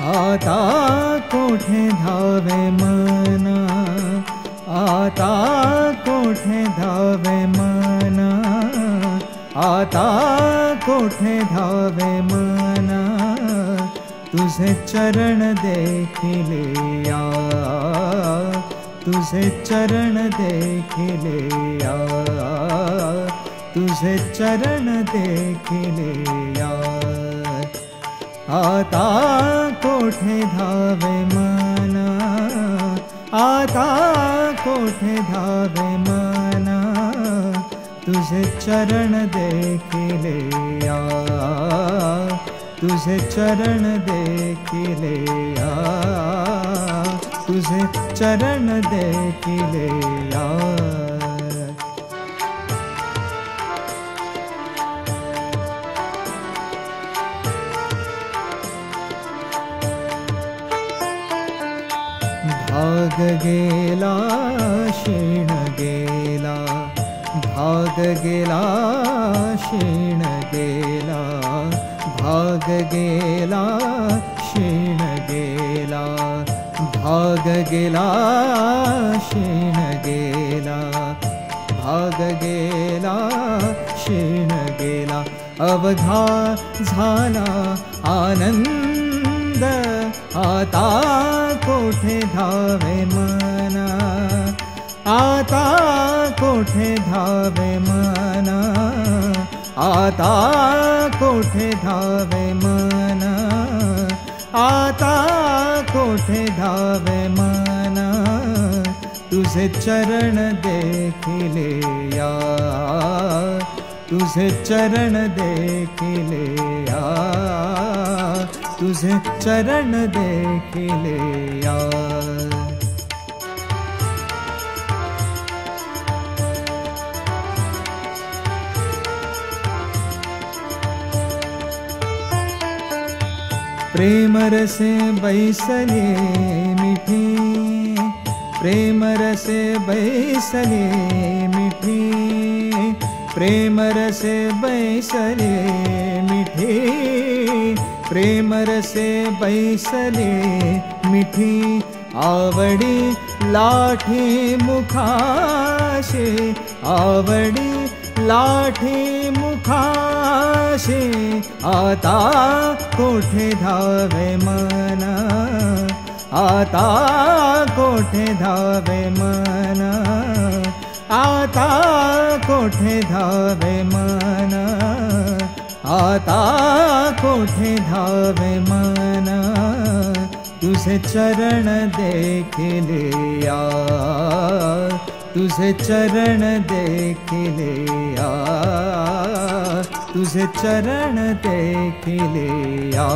आता कोठे धावे मना, आता कोठे धावे मना, आता कोठे धावे मना, तुझे चरण देखिले या, तुझे चरण देखिले या, तुझे चरण देखिले या। आता कोठे धावे मना, आता कोठे धावे मना, तुझे चरण देखिले या, तुझे चरण देखिले या, तुझे चरण देखिले या। भाग गेला क्षीण गेला, भाग गेला क्षीण गेला, भाग गेला क्षीण गेला, भाग गेला क्षीण गेला, भाग गेला क्षीण गेला। अवघा झाला आनंद, आता कोठे धावे मना, आता कोठे धावे मना, आता कोठे धावे मना, आता कोठे धावे मना, तुझे चरण देखिले या, तुझे चरण देखिले या, तुझे चरण देखिले या। प्रेम रसे बैसले मिठी, प्रेम रसे बैसले मिठी, प्रेम रसे बैसले मिठी, प्रेम रसे बैसले मिठी। आवडी लाठी मुखाशे, आवडी लाठी मुखाशे, आता कोठे धावे मना, आता कोठे धावे मना, आता कोठे धावे मना, आता कोठे धावे मना, तुझे चरण देखिले या, तुझे चरण देखिले या, तुझे चरण देखिले या।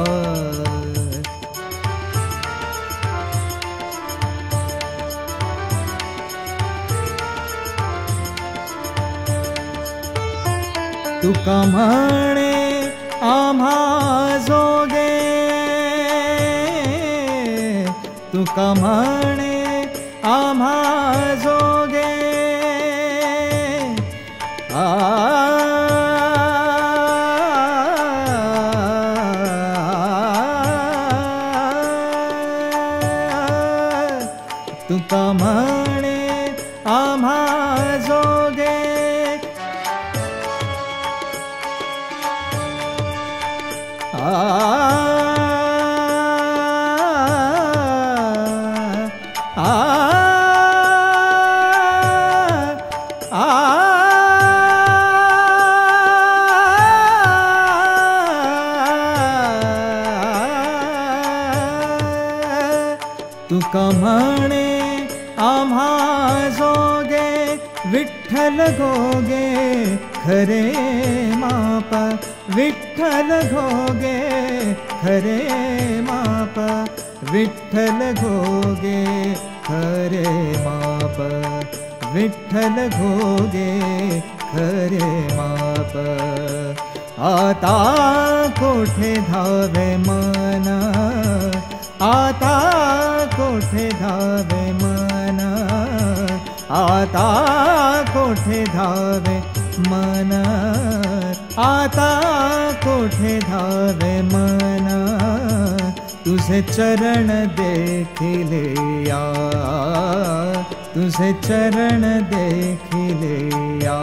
तुका म्हणे आम्हा जोगे, तुका म्हणे आम्हा जोगे, तुका म्हणे आम्हा जोगे, तुका म्हणे आम्हा जोगे, विठ्ठल घोगे खरे माप, विठ्ठल घोगे खरे माप, विठ्ठल घोगे खरे माप, विठ्ठल घोगे खरे माप। आता कोठे धावे मना, आता कोठे धावे मना, आता कोठे धावे मना, आता कोठे धावे मना, तुझे चरण देख लिया, तुझे चरण देख लिया,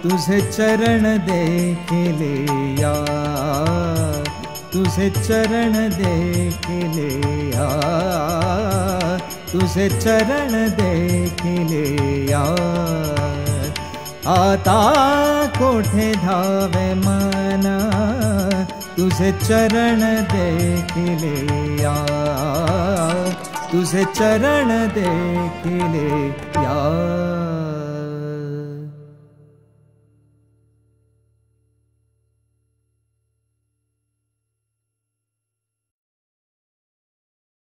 तुझे चरण देख लिया, तुझे चरण देख लिया, तुझे चरण देख लिया। आता कोठे धावे मना, तुझे चरण देख लिया, तुझे चरण देख लिया।